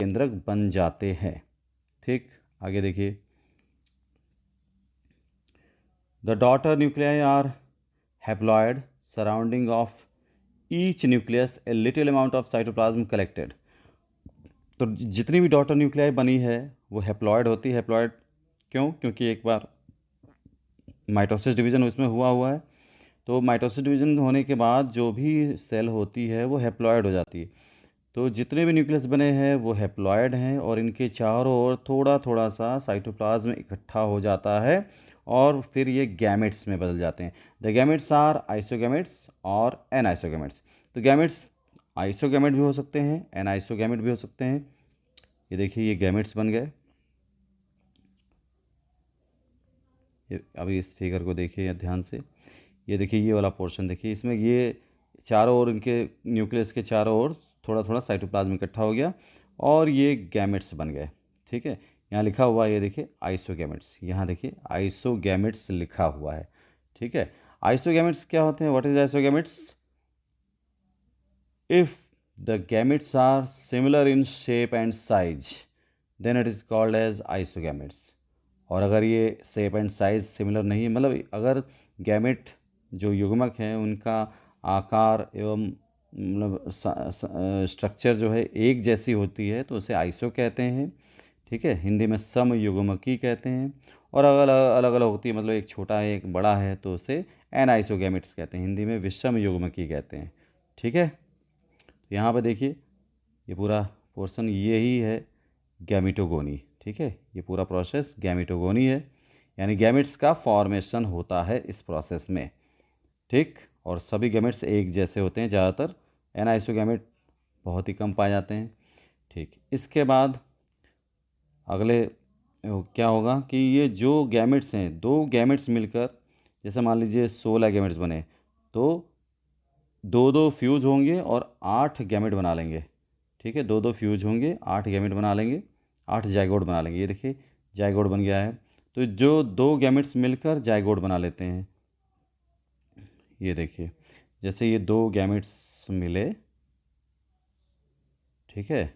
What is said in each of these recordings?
केंद्रक बन जाते हैं। ठीक, आगे देखिए, the daughter nuclei are haploid surrounding of each nucleus a little amount of cytoplasm collected. तो जितनी भी डॉटर न्यूक्लियाई बनी है वो हैप्लॉयड होती है। हैप्लॉयड क्यों? क्योंकि एक बार माइटोसिस डिवीजन उसमें हुआ है, तो माइटोसिस डिवीजन होने के बाद जो भी सेल होती है वो हैप्लॉयड हो जाती है। तो जितने भी न्यूक्लियस बने हैं वो हैप्लॉयड हैं और इनके चारों ओर थोड़ा थोड़ा सा साइटोप्लाज्म इकट्ठा हो जाता है और फिर ये गैमेट्स में बदल जाते हैं। द गैमेट्स आर आइसोगैमेट्स और एनाइसोगैमेट्स। तो गैमेट्स आइसोगैमेट भी हो सकते हैं, एनाइसोगैमेट भी हो सकते हैं। ये देखिए, ये गैमेट्स बन गए। अभी इस फिगर को देखिए ध्यान से। ये देखिए, ये वाला पोर्शन देखिए, इसमें ये चारों ओर इनके न्यूक्लियस के चारों ओर थोड़ा थोड़ा साइटोप्लाज्म इकट्ठा हो गया और ये गैमेट्स बन गए। ठीक है, यहाँ लिखा हुआ है, ये देखिए आइसोगैमेट्स, यहाँ देखिए आइसोगैमेट्स लिखा हुआ है। ठीक है, आइसोगैमेट्स क्या होते हैं? What is isogametes? If the gametes are similar in shape and size then it is called as isogametes. और अगर ये शेप एंड साइज सिमिलर नहीं है, मतलब अगर गैमेट जो युग्मक हैं उनका आकार एवं मतलब स्ट्रक्चर जो है एक जैसी होती है तो उसे आइसो कहते हैं। ठीक है, हिंदी में समयुग्मकी कहते हैं। और अगर अलग अलग होती है, मतलब एक छोटा है एक बड़ा है, तो उसे एनाइसोगैमेट्स कहते हैं, हिंदी में विषम युग्मकी कहते हैं। ठीक है, तो यहाँ पर देखिए, ये पूरा पोर्शन यही है गैमिटोगोनी। ठीक है, ये पूरा प्रोसेस गैमिटोगोनी है, यानी गैमेट्स का फॉर्मेशन होता है इस प्रोसेस में। ठीक, और सभी गैमेट्स एक जैसे होते हैं ज़्यादातर, एनाइसोगैमेट बहुत ही कम पाए जाते हैं। ठीक, इसके बाद अगले क्या होगा कि ये जो गैमेट्स हैं, दो गैमेट्स मिलकर, जैसे मान लीजिए 16 गैमेट्स बने, तो दो दो फ्यूज होंगे और 8 गैमेट बना लेंगे। ठीक है, दो दो फ्यूज होंगे, 8 गैमेट बना लेंगे, 8 जाइगोट बना लेंगे। ये देखिए जाइगोट बन गया है। तो जो दो गैमेट्स मिलकर जाइगोट बना लेते हैं, ये देखिए जैसे ये दो गैमेट्स मिले, ठीक है,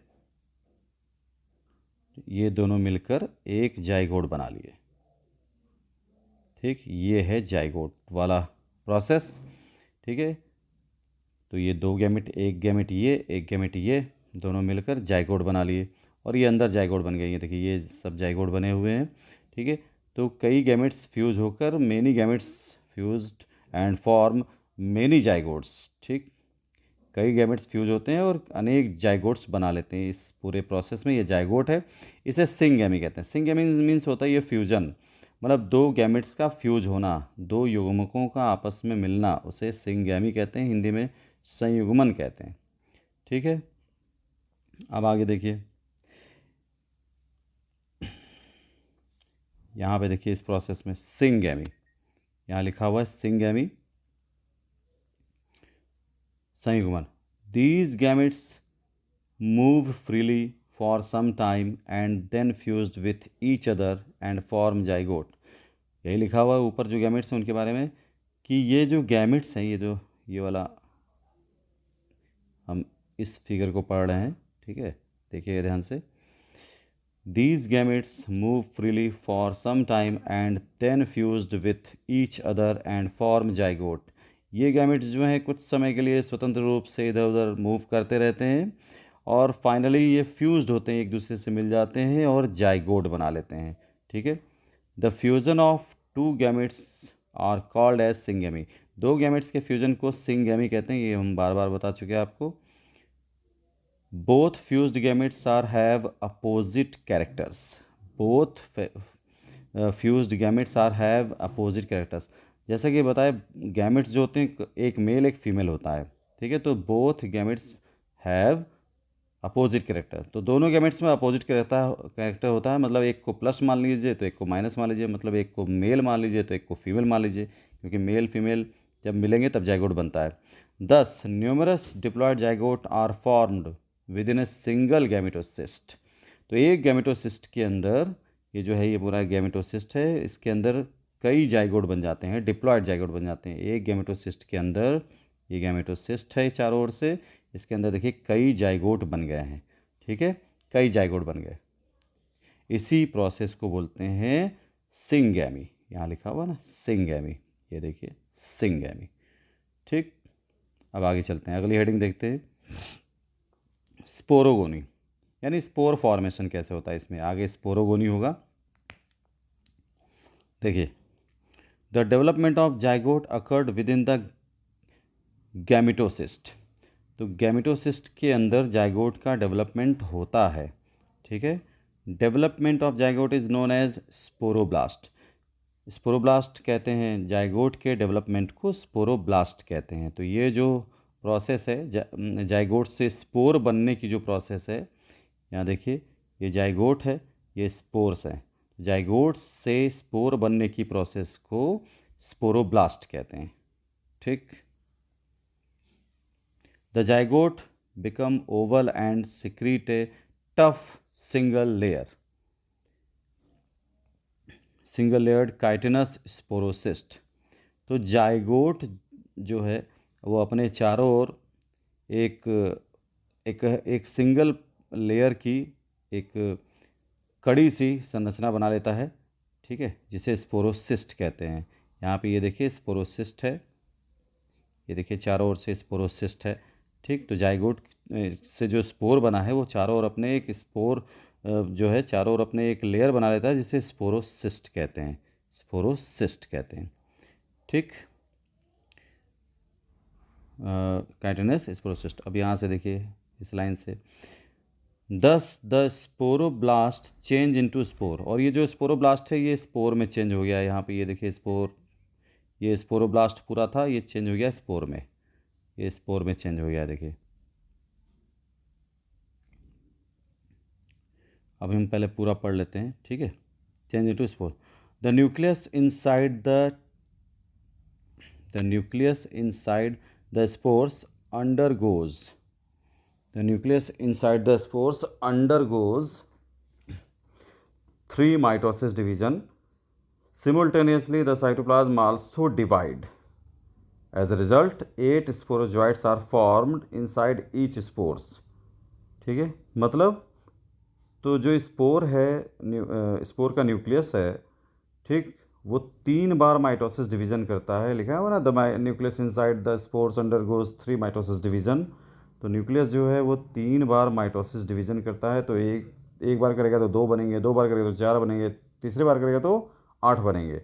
ये दोनों मिलकर एक जाइगोट बना लिए। ठीक, ये है जाइगोट वाला प्रोसेस। ठीक है, तो ये दो गैमेट, एक गैमेट ये, एक गैमेट ये, दोनों मिलकर जाइगोट बना लिए और ये अंदर जाइगोट बन गए। ये देखिए ये सब जाइगोट बने हुए हैं। ठीक है, तो कई गैमेट्स फ्यूज होकर many gametes fused and form many zygotes. ठीक, कई गैमेट्स फ्यूज होते हैं और अनेक जाइगोट्स बना लेते हैं। इस पूरे प्रोसेस में ये जाइगोट है, इसे सिंगैमी कहते हैं। सिंगैमी मीन्स होता है ये फ्यूजन, मतलब दो गैमेट्स का फ्यूज होना, दो युग्मकों का आपस में मिलना, उसे सिंगैमी कहते हैं, हिंदी में संयुग्मन कहते हैं। ठीक है, अब आगे देखिए, यहाँ पे देखिए इस प्रोसेस में सिंगैमी, यहाँ लिखा हुआ है सिंगैमी संयुग्मन। These gametes move freely for some time and then fused with each other and form zygote. यही लिखा हुआ है ऊपर जो गैमेट्स हैं उनके बारे में, कि ये जो गैमेट्स हैं, ये वाला हम इस फिगर को पढ़ रहे हैं। ठीक है, देखिए ध्यान से। These gametes move freely for some time and then fused with each other and form zygote। ये गैमेट्स जो हैं कुछ समय के लिए स्वतंत्र रूप से इधर उधर मूव करते रहते हैं और फाइनली ये फ्यूज्ड होते हैं, एक दूसरे से मिल जाते हैं और जाइगोट बना लेते हैं। ठीक है, the fusion of two gametes are called as syngamy. दो गैमेट्स के फ्यूजन को सिंगैमी कहते हैं, ये हम बार बार बता चुके हैं आपको। Both fused gametes are have opposite characters। Both fused gametes are have opposite characters। जैसा कि बताया, गैमेट्स जो होते हैं एक मेल एक फीमेल होता है। ठीक है, तो both gametes have opposite character. तो दोनों गैमेट्स में अपोजिट कैरेक्टर होता है, मतलब एक को प्लस मान लीजिए तो एक को माइनस मान लीजिए, मतलब एक को मेल मान लीजिए तो एक को फीमेल मान लीजिए, क्योंकि मेल फीमेल जब मिलेंगे तब जाइगोट बनता है। Thus numerous diploid zygote are formed within a single gametocyst. तो एक गैमेटोसिस्ट के अंदर, ये जो है ये पूरा गैमेटोसिस्ट है, इसके अंदर कई जाइगोट बन जाते हैं, डिप्लॉयड जाइगोट बन जाते हैं। एक गैमेटोसिस्ट के अंदर, ये गैमेटोसिस्ट है चारों ओर से, इसके अंदर देखिए कई जाइगोट बन गए हैं। ठीक है, कई जाइगोट बन गए। इसी प्रोसेस को बोलते हैं सिंगैमी। यहाँ लिखा हुआ ना सिंगैमी, ये देखिए सिंगैमी। ठीक, अब आगे चलते हैं, अगली हेडिंग देखते हैं, स्पोरोगोनी, यानी स्पोर फॉर्मेशन कैसे होता है इसमें, आगे स्पोरोगोनी होगा। देखिए, the development of zygote occurred within the gametocyst. तो गैमिटोसिस्ट के अंदर जाइगोट का डेवलपमेंट होता है। ठीक है, development of zygote is known as sporoblast. Sporoblast कहते हैं जाइगोट के डेवलपमेंट को, स्पोरोब्लास्ट कहते हैं। तो ये जो प्रोसेस है जाइगोट से स्पोर बनने की जो प्रोसेस है, यहाँ देखिए ये जाइगोट है, ये स्पोर्स हैं। जाइगोट से स्पोर बनने की प्रोसेस को स्पोरोब्लास्ट कहते हैं। ठीक, the zygote become Oval and secrete A tough single layered chitinous sporocyst. तो जाइगोट जो है वो अपने चारों ओर एक एक एक सिंगल लेयर की एक कड़ी सी संरचना बना लेता है। ठीक है, जिसे स्पोरोसिस्ट कहते हैं। यहाँ पे ये देखिए स्पोरोसिस्ट है, ये देखिए चारों ओर से स्पोरोसिस्ट है। ठीक, तो जाइगोट से जो स्पोर बना है वो चारों ओर अपने एक स्पोर जो है चारों ओर अपने एक लेयर बना लेता है, जिसे स्पोरोसिस्ट कहते हैं, स्पोरोसिस्ट कहते हैं। ठीक, काइटिनस स्पोरोसिस्ट। अब यहाँ से देखिए इस लाइन से, दस द स्पोरोब्लास्ट चेंज इनटू स्पोर। और ये जो स्पोरोब्लास्ट है ये स्पोर में चेंज हो गया है। यहाँ पे ये देखिए स्पोर, ये स्पोरोब्लास्ट पूरा था, ये चेंज हो गया स्पोर में, ये स्पोर में चेंज हो गया। देखिए अब हम पहले पूरा पढ़ लेते हैं। ठीक है, change into spore. The nucleus inside the spores undergoes the nucleus inside the spores undergoes 3 mitosis division. Simultaneously the cytoplasm also divide. As a result 8 sporozoites are formed inside each spores. ठीक है, मतलब तो जो spore है, spore का nucleus है, ठीक, वो 3 बार माइटोसिस डिवीजन करता है। लिखा है ना, the nucleus inside the spores undergoes 3 mitosis division. तो न्यूक्लियस जो है वो 3 बार माइटोसिस डिवीजन करता है। तो एक बार करेगा तो 2 बनेंगे, 2 बार करेगा तो 4 बनेंगे, तीसरी बार करेगा तो 8 बनेंगे।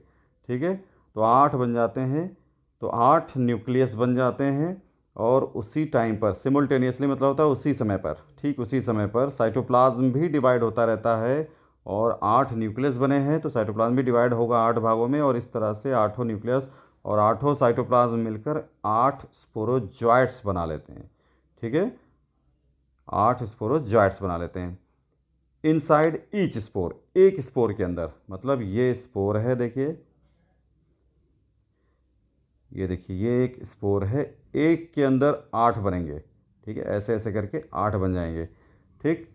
ठीक है, तो 8 बन जाते हैं, तो 8 न्यूक्लियस बन जाते हैं। और उसी टाइम पर सिमुल्टेनियसली मतलब होता है उसी समय पर, ठीक उसी समय पर साइटोप्लाज्म भी डिवाइड होता रहता है। और 8 न्यूक्लियस बने हैं तो साइटोप्लाज्म भी डिवाइड होगा 8 भागों में। और इस तरह से 8 न्यूक्लियस और 8 साइटोप्लाज्म मिलकर 8 स्पोरोजॉइट्स बना लेते हैं। ठीक है, 8 स्पोरोजॉइट्स बना लेते हैं। इनसाइड ईच स्पोर, एक स्पोर के अंदर, मतलब ये स्पोर है, देखिए ये देखिए ये एक स्पोर है, एक के अंदर 8 बनेंगे। ठीक है, ऐसे ऐसे करके 8 बन जाएंगे। ठीक,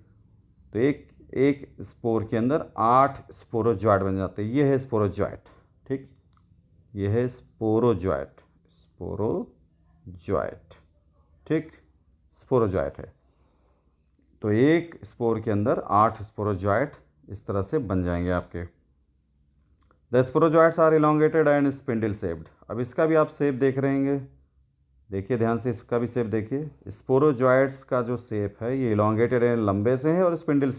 तो एक स्पोर के अंदर 8 स्पोरोजॉइट बन जाते हैं। ये है स्पोरोजॉइट। ठीक, ये है स्पोरोजॉइट, ठीक, स्पोरोजॉइट है। तो एक स्पोर के अंदर 8 स्पोरोजॉइट इस तरह से बन जाएंगे आपके। The sporozoites are elongated and spindle shaped. अब इसका भी आप शेप देख रहे हैं, देखिए ध्यान से, इसका भी शेप देखिए। स्पोरोजॉइट्स का जो शेप है ये इलोंगेटेड है, लंबे से है, और स्पिंडल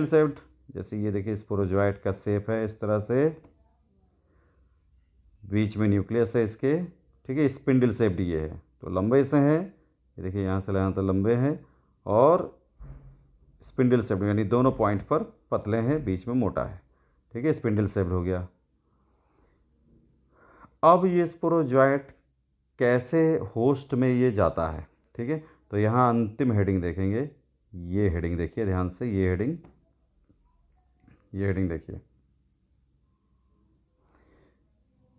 शेप्ड जैसे ये देखिए स्पोरोजॉइट का शेप है इस तरह से, बीच में न्यूक्लियस है इसके। ठीक है, स्पिंडल शेप्ड ये है, तो लंबे से हैं, ये देखिए यहाँ से यहाँ तक लंबे हैं, और स्पिंडल शेप्ड यानी दोनों पॉइंट पर पतले हैं, बीच में मोटा है। ठीक है, स्पिंडल शेप्ड हो गया। अब ये स्पोरोजॉइट कैसे होस्ट में ये जाता है। ठीक है, तो यहाँ अंतिम हेडिंग देखेंगे, ये हेडिंग देखिए ध्यान से, ये हेडिंग देखिए,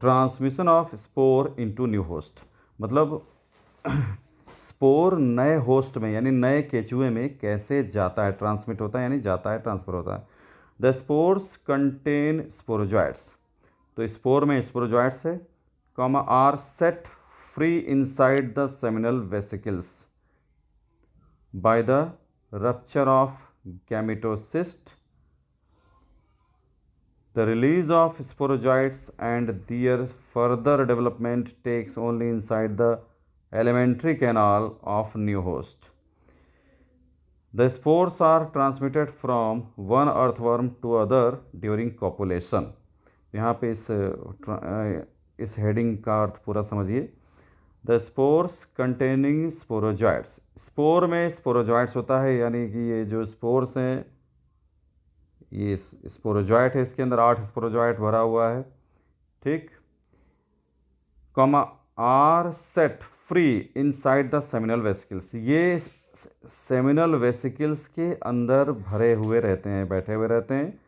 transmission of spore into new host. मतलब स्पोर नए होस्ट में यानी नए केचुए में कैसे जाता है, ट्रांसमिट होता है यानी जाता है, ट्रांसफर होता है। The spores contain sporozoites. तो स्पोर में स्पोरोजॉइट्स है, comma are set free inside the seminal vesicles by the rupture of gametocyst, the release of sporozoites and their further development takes only inside the alimentary canal of new host. The spores are transmitted from one earthworm to other during copulation. यहाँ पे इस heading का अर्थ पूरा समझिए. The spores containing sporozoites, spore में sporozoites होता है, यानी कि ये जो स्पोर्स हैं, ये स्पोरोजॉइट है, इसके अंदर 8 स्पोरोजॉइट भरा हुआ है. ठीक, comma are set free inside the seminal vesicles, ये सेमिनल वेसिकल्स के अंदर भरे हुए रहते हैं, बैठे हुए रहते हैं.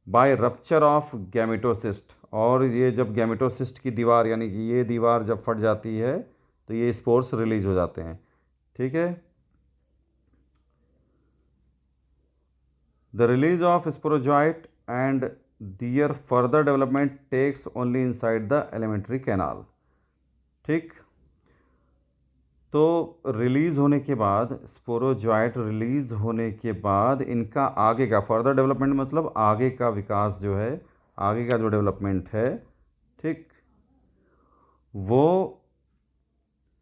बाय रप्चर ऑफ गैमेटोसिस्ट, और ये जब गैमेटोसिस्ट की दीवार, यानी कि ये दीवार जब फट जाती है तो ये स्पोर्स रिलीज हो जाते हैं. ठीक है. The release of sporozoite and their further development takes only inside the alimentary canal. ठीक, तो रिलीज़ होने के बाद, स्पोरोजॉइट रिलीज़ होने के बाद इनका आगे का फर्दर डेवलपमेंट, मतलब आगे का विकास जो है, आगे का जो डेवलपमेंट है, ठीक, वो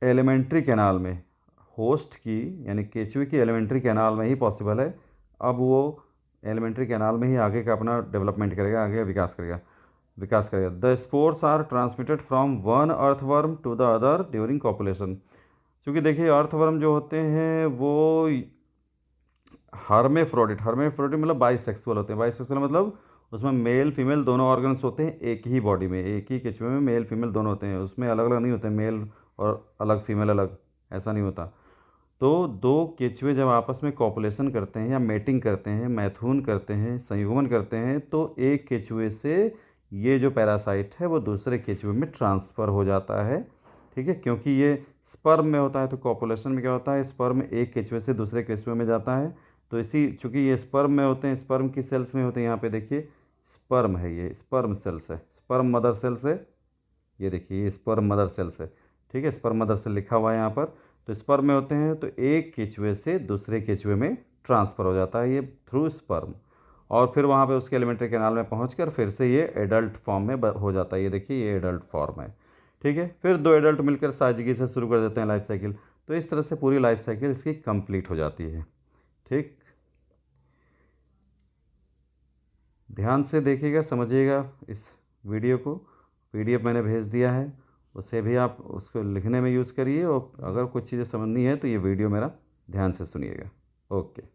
एलिमेंट्री कैनाल में, होस्ट की यानी केचुए की एलिमेंट्री कैनाल में ही पॉसिबल है. अब वो एलिमेंट्री कैनाल में ही आगे का अपना डेवलपमेंट करेगा, आगे विकास करेगा. The spores are transmitted from one earthworm to the other during copulation. क्योंकि देखिए अर्थवर्म जो होते हैं वो हर्मेफ्रोडिट मतलब बाइसेक्सुअल होते हैं. बाइसेक्सुअल मतलब उसमें मेल फीमेल दोनों ऑर्गन्स होते हैं एक ही बॉडी में, एक ही केचुए में मेल फीमेल दोनों होते हैं. उसमें अलग अलग नहीं होते, मेल और अलग फीमेल अलग, ऐसा नहीं होता. तो दो केचुए जब आपस में कॉपुलेशन करते हैं या मेटिंग करते हैं, मैथुन करते हैं, संयुग्मन करते हैं, तो एक केचुए से ये जो पैरासाइट है वो दूसरे केचुए में ट्रांसफ़र हो जाता है. ठीक है, क्योंकि ये स्पर्म में होता है. तो कॉपुलेशन में क्या होता है, स्पर्म एक केचुए से दूसरे केचुए में जाता है. तो इसी चूँकि ये स्पर्म में होते हैं, स्पर्म की सेल्स में होते हैं, यहाँ पे देखिए स्पर्म है, ये स्पर्म सेल्स है, स्पर्म मदर सेल्स है. ये देखिए ये स्पर्म मदर सेल्स है. ठीक है, स्पर्म मदर सेल लिखा हुआ है यहाँ पर. तो स्पर्म में होते हैं, तो एक केचुए से दूसरे केचुए में ट्रांसफ़र हो जाता है ये थ्रू स्पर्म, और फिर वहाँ पे उसके एलिमेंट्री कैनाल में पहुँचकर फिर से ये एडल्ट फॉर्म में हो जाता है. ये देखिए ये एडल्ट फॉर्म है. ठीक है, फिर दो एडल्ट मिलकर साजिगी से शुरू कर देते हैं लाइफ साइकिल. तो इस तरह से पूरी लाइफ साइकिल इसकी कंप्लीट हो जाती है. ठीक, ध्यान से देखिएगा, समझिएगा इस वीडियो को. PDF मैंने भेज दिया है, उसे भी आप उसको लिखने में यूज़ करिए, और अगर कुछ चीज़ें समझनी है तो ये वीडियो मेरा ध्यान से सुनिएगा. ओके.